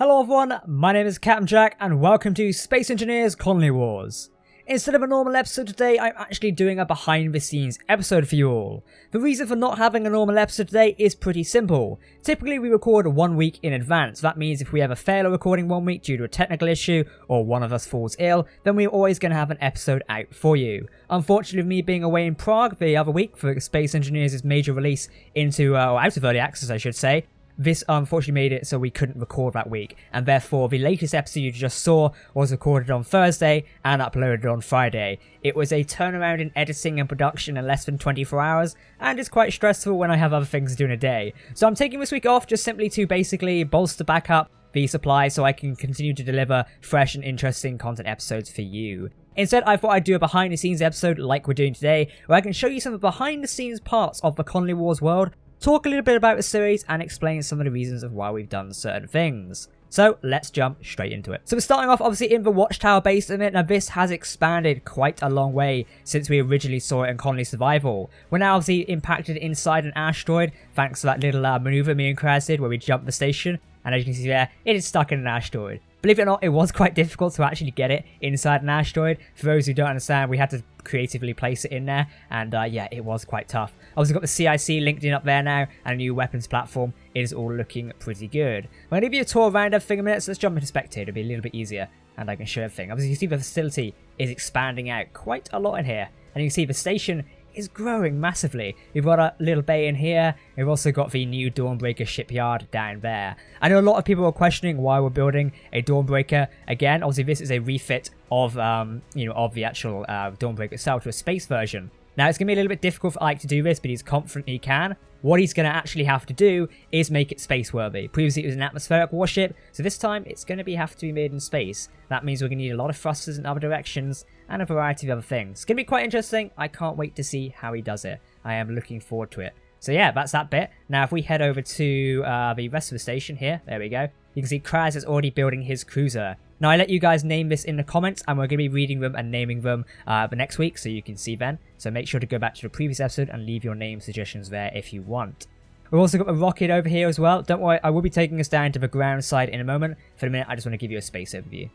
Hello everyone, my name is Captain Jack and welcome to Space Engineers Colony Wars. Instead of a normal episode today, I'm actually doing a behind the scenes episode for you all. The reason for not having a normal episode today is pretty simple. Typically we record 1 week in advance. That means if we have a failure recording 1 week due to a technical issue or one of us falls ill, then we're always going to have an episode out for you. Unfortunately, with me being away in Prague the other week for Space Engineers' major release into, or out of early access I should say, this unfortunately made it so we couldn't record that week, and therefore the latest episode you just saw was recorded on Thursday and uploaded on Friday. It was a turnaround in editing and production in less than 24 hours, and it's quite stressful when I have other things to do in a day. So I'm taking this week off just simply to basically bolster back up the supply so I can continue to deliver fresh and interesting content episodes for you. Instead, I thought I'd do a behind the scenes episode like we're doing today, where I can show you some of the behind the scenes parts of the Colony Wars world, talk a little bit about the series, and explain some of the reasons of why we've done certain things. So let's jump straight into it. So we're starting off obviously in the WatchTower base of it. Now this has expanded quite a long way since we originally saw it in Colony Survival. We're now obviously impacted inside an asteroid thanks to that little maneuver me and Kraz did where we jumped the station. And as you can see there, it is stuck in an asteroid. Believe it or not, it was quite difficult to actually get it inside an asteroid. For those who don't understand, we had to creatively place it in there, and yeah, it was quite tough. Obviously got the CIC linked in up there now, and a new weapons platform. It is all looking pretty good. I'm going to give you a tour around everything in a minute, so let's jump into Spectator. It'll be a little bit easier, and I can show everything. Obviously you can see the facility is expanding out quite a lot in here, and you can see the station is growing massively. We've got a little bay in here. We've also got the new Dawnbreaker shipyard down there. I know a lot of people are questioning why we're building a Dawnbreaker again. Obviously, this is a refit of of the actual Dawnbreaker itself to a space version. Now, it's going to be a little bit difficult for Ike to do this, but he's confident he can. What he's going to actually have to do is make it space-worthy. Previously, it was an atmospheric warship, so this time it's going to have to be made in space. That means we're going to need a lot of thrusters in other directions and a variety of other things. It's going to be quite interesting. I can't wait to see how he does it. I am looking forward to it. So yeah, that's that bit. Now, if we head over to the rest of the station here, there we go. You can see Kraz is already building his cruiser. Now, I let you guys name this in the comments, and we're going to be reading them and naming them the next week, so you can see then. So make sure to go back to the previous episode and leave your name suggestions there if you want. We've also got a rocket over here as well. Don't worry, I will be taking us down to the ground side in a moment. For the minute, I just want to give you a space overview.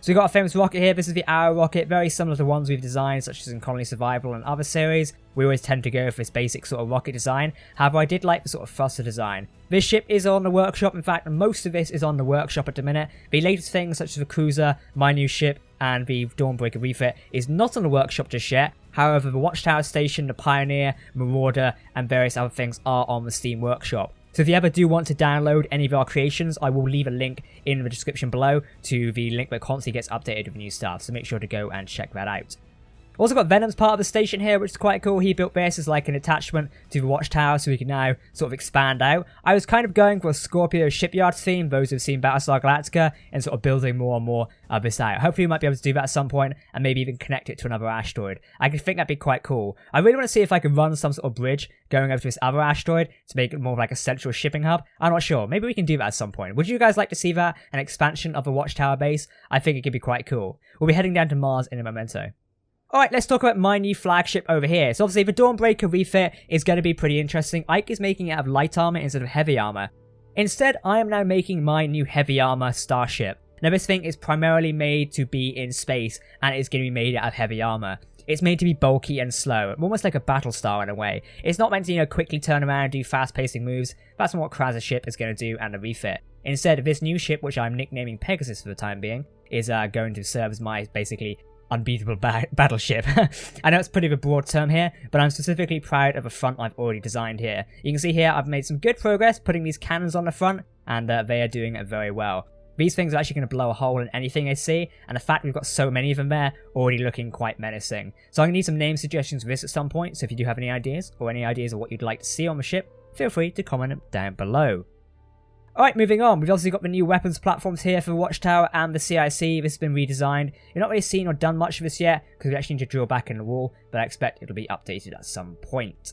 So we've got a famous rocket here. This is the Arrow rocket, very similar to ones we've designed, such as in Colony Survival and other series. We always tend to go for this basic sort of rocket design. However, I did like the sort of thruster design. This ship is on the workshop. In fact, most of this is on the workshop at the minute. The latest things, such as the cruiser, my new ship, and the Dawnbreaker refit, is not on the workshop just yet. However, the WatchTower station, the Pioneer, Marauder, and various other things are on the Steam workshop. So if you ever do want to download any of our creations, I will leave a link in the description below to the link that constantly gets updated with new stuff. So make sure to go and check that out. Also got Venom's part of the station here, which is quite cool. He built this as like an attachment to the WatchTower, so we can now sort of expand out. I was kind of going for a Scorpio shipyard theme, those who've seen Battlestar Galactica, and sort of building more and more of this out. Hopefully we might be able to do that at some point, and maybe even connect it to another asteroid. I can think that'd be quite cool. I really want to see if I can run some sort of bridge going over to this other asteroid to make it more of like a central shipping hub. I'm not sure. Maybe we can do that at some point. Would you guys like to see that? An expansion of the WatchTower base? I think it could be quite cool. We'll be heading down to Mars in a memento. Alright, let's talk about my new flagship over here. So obviously the Dawnbreaker refit is going to be pretty interesting. Ike is making it out of light armor instead of heavy armor. Instead, I am now making my new heavy armor starship. Now this thing is primarily made to be in space, and it's going to be made out of heavy armor. It's made to be bulky and slow, almost like a Battlestar in a way. It's not meant to, quickly turn around and do fast-pacing moves. That's not what Kraz's ship is going to do and the refit. Instead, this new ship, which I'm nicknaming Pegasus for the time being, is going to serve as my, basically, unbeatable battleship. I know it's pretty of a broad term here, but I'm specifically proud of the front I've already designed here. You can see here I've made some good progress putting these cannons on the front, and they are doing it very well. These things are actually going to blow a hole in anything I see, and the fact we've got so many of them there, already looking quite menacing. So I'm going to need some name suggestions for this at some point, so if you do have any ideas, or any ideas of what you'd like to see on the ship, feel free to comment them down below. Alright, moving on. We've obviously got the new weapons platforms here for the WatchTower and the CIC. This has been redesigned. You're not really seen or done much of this yet, because we actually need to drill back in the wall, but I expect it'll be updated at some point.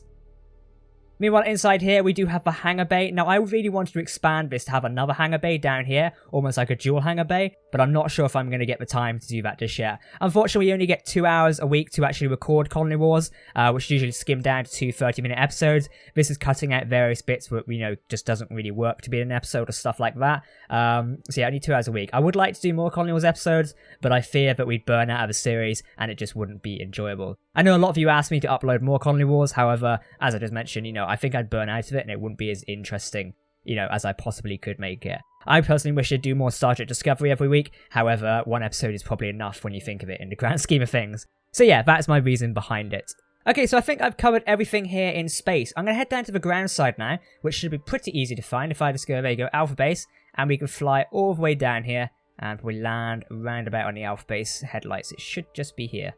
Meanwhile, inside here, we do have the hangar bay. Now, I really wanted to expand this to have another hangar bay down here, almost like a dual hangar bay, but I'm not sure if I'm going to get the time to do that just yet. Unfortunately, we only get 2 hours a week to actually record Colony Wars, which usually skim down to 2 30-minute episodes. This is cutting out various bits that, just doesn't really work to be an episode or stuff like that. So yeah, only 2 hours a week. I would like to do more Colony Wars episodes, but I fear that we'd burn out of the series and it just wouldn't be enjoyable. I know a lot of you asked me to upload more Colony Wars, however, as I just mentioned, I think I'd burn out of it and it wouldn't be as interesting, as I possibly could make it. I personally wish I'd do more Star Trek Discovery every week, however, one episode is probably enough when you think of it in the grand scheme of things. So yeah, that's my reason behind it. Okay, so I think I've covered everything here in space. I'm going to head down to the ground side now, which should be pretty easy to find if I just go, there you go, Alpha Base, and we can fly all the way down here, and we land roundabout on the Alpha Base headlights. It should just be here.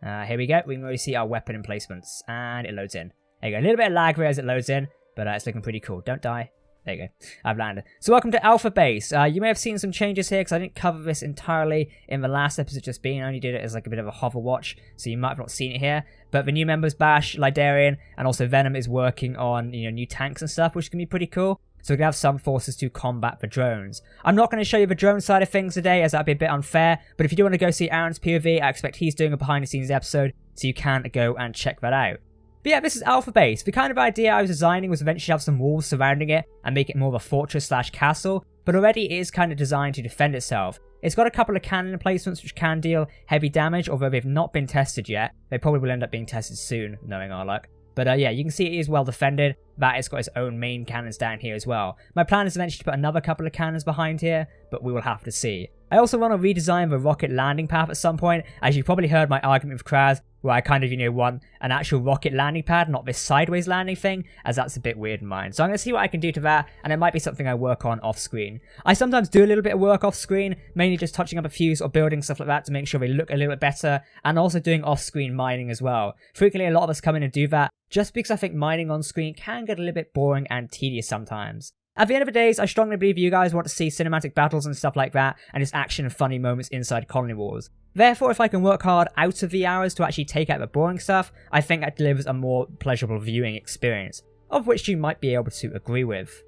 Here we go, we can already see our weapon emplacements, and it loads in. There you go, a little bit of lag there as it loads in, but it's looking pretty cool. Don't die. There you go, I've landed. So welcome to Alpha Base. You may have seen some changes here, because I didn't cover this entirely in the last episode just being. I only did it as like a bit of a hover watch, so you might have not seen it here. But the new members, Bash, Lidarian, and also Venom is working on, new tanks and stuff, which can be pretty cool. So we're going to have some forces to combat the drones. I'm not going to show you the drone side of things today, as that'd be a bit unfair, but if you do want to go see Aaron's POV, I expect he's doing a behind the scenes episode, so you can go and check that out. But yeah, this is Alpha Base. The kind of idea I was designing was eventually have some walls surrounding it and make it more of a fortress slash castle, but already it is kind of designed to defend itself. It's got a couple of cannon emplacements which can deal heavy damage, although they've not been tested yet. They probably will end up being tested soon, knowing our luck. But yeah, you can see it is well defended. That it's got its own main cannons down here as well. My plan is eventually to put another couple of cannons behind here, but we will have to see. I also want to redesign the rocket landing path at some point, as you probably heard my argument with Kraz, where I kind of, want an actual rocket landing pad, not this sideways landing thing, as that's a bit weird in mine. So I'm going to see what I can do to that, and it might be something I work on off screen. I sometimes do a little bit of work off screen, mainly just touching up a fuse or building stuff like that to make sure they look a little bit better, and also doing off screen mining as well. Frequently a lot of us come in and do that, just because I think mining on screen can get a little bit boring and tedious sometimes. At the end of the day, I strongly believe you guys want to see cinematic battles and stuff like that, and just action and funny moments inside Colony Wars. Therefore, if I can work hard out of the hours to actually take out the boring stuff, I think that delivers a more pleasurable viewing experience, of which you might be able to agree with.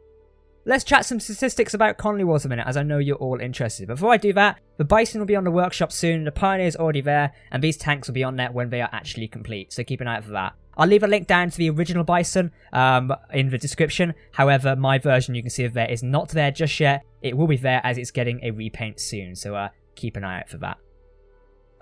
Let's chat some statistics about Colony Wars a minute, as I know you're all interested. Before I do that, the Bison will be on the workshop soon, the Pioneer is already there, and these tanks will be on there when they are actually complete, so keep an eye out for that. I'll leave a link down to the original Bison in the description. However, my version you can see of there is not there just yet. It will be there as it's getting a repaint soon, so keep an eye out for that.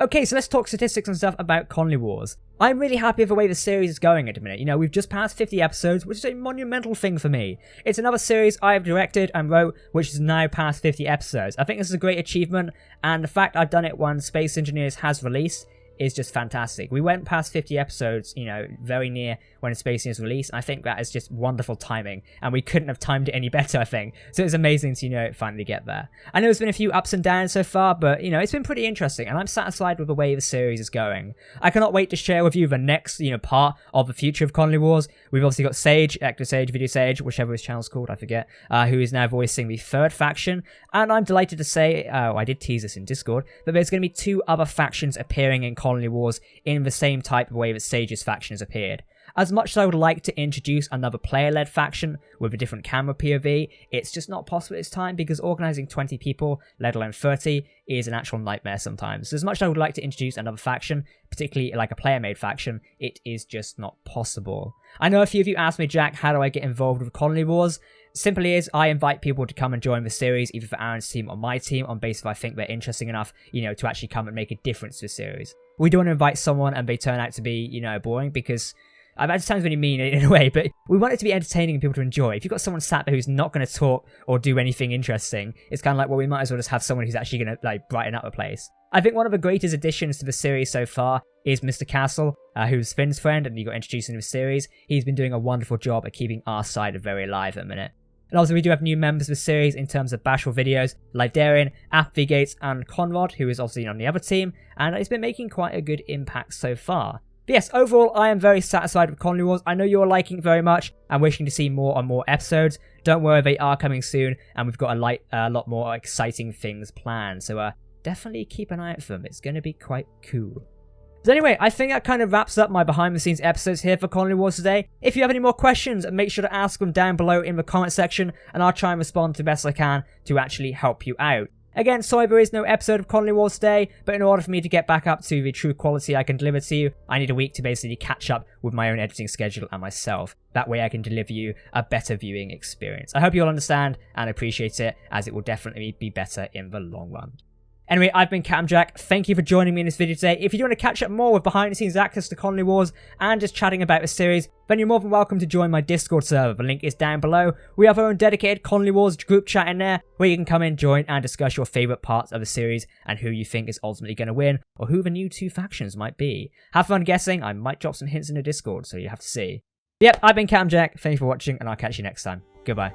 Okay, so let's talk statistics and stuff about Colony Wars. I'm really happy with the way the series is going at the minute. We've just passed 50 episodes, which is a monumental thing for me. It's another series I've directed and wrote, which is now past 50 episodes. I think this is a great achievement, and the fact I've done it when Space Engineers has released is just fantastic. We went past 50 episodes, very near when Space Engineers released. I think that is just wonderful timing, and we couldn't have timed it any better, I think. So it's amazing to, finally get there. I know there's been a few ups and downs so far, but, it's been pretty interesting, and I'm satisfied with the way the series is going. I cannot wait to share with you the next, part of the future of Colony Wars. We've obviously got Sage, Actor Sage, Video Sage, whichever his channel's called, I forget, who is now voicing the third faction, and I'm delighted to say, I did tease this in Discord, that there's going to be 2 other factions appearing in Colony Wars in the same type of way that Sage's faction has appeared. As much as I would like to introduce another player-led faction with a different camera POV, it's just not possible at this time because organising 20 people, let alone 30, is an actual nightmare sometimes. So as much as I would like to introduce another faction, particularly like a player-made faction, it is just not possible. I know a few of you asked me, Jack, how do I get involved with Colony Wars? Simply is, I invite people to come and join the series, either for Aaron's team or my team, on basis if I think they're interesting enough, to actually come and make a difference to the series. We don't want to invite someone and they turn out to be, boring, because that sounds really mean in a way, but we want it to be entertaining and people to enjoy. If you've got someone sat there who's not going to talk or do anything interesting, it's kind of like, well, we might as well just have someone who's actually going to brighten up the place. I think one of the greatest additions to the series so far is Mr. Castle, who's Finn's friend, and he got introduced into the series. He's been doing a wonderful job at keeping our side very alive at the minute. And also we do have new members of the series in terms of Bashful Videos, Lidarian, Appy Gates, and Conrad, who is obviously on the other team, and he's been making quite a good impact so far. But yes, overall, I am very satisfied with Colony Wars. I know you're liking it very much and wishing to see more and more episodes. Don't worry, they are coming soon, and we've got a lot more exciting things planned. So definitely keep an eye out for them. It's going to be quite cool. So anyway, I think that kind of wraps up my behind the scenes episodes here for Colony Wars today. If you have any more questions, make sure to ask them down below in the comment section, and I'll try and respond to the best I can to actually help you out. Again, sorry there is no episode of Colony Wars today, but in order for me to get back up to the true quality I can deliver to you, I need a week to basically catch up with my own editing schedule and myself. That way I can deliver you a better viewing experience. I hope you all understand and appreciate it, as it will definitely be better in the long run. Anyway, I've been Captain Jack. Thank you for joining me in this video today. If you do want to catch up more with behind the scenes access to Colony Wars and just chatting about the series, then you're more than welcome to join my Discord server. The link is down below. We have our own dedicated Colony Wars group chat in there where you can come in, join, and discuss your favourite parts of the series and who you think is ultimately going to win, or who the new two factions might be. Have fun guessing. I might drop some hints in the Discord, so you have to see. Yep, I've been Captain Jack. Thank you for watching, and I'll catch you next time. Goodbye.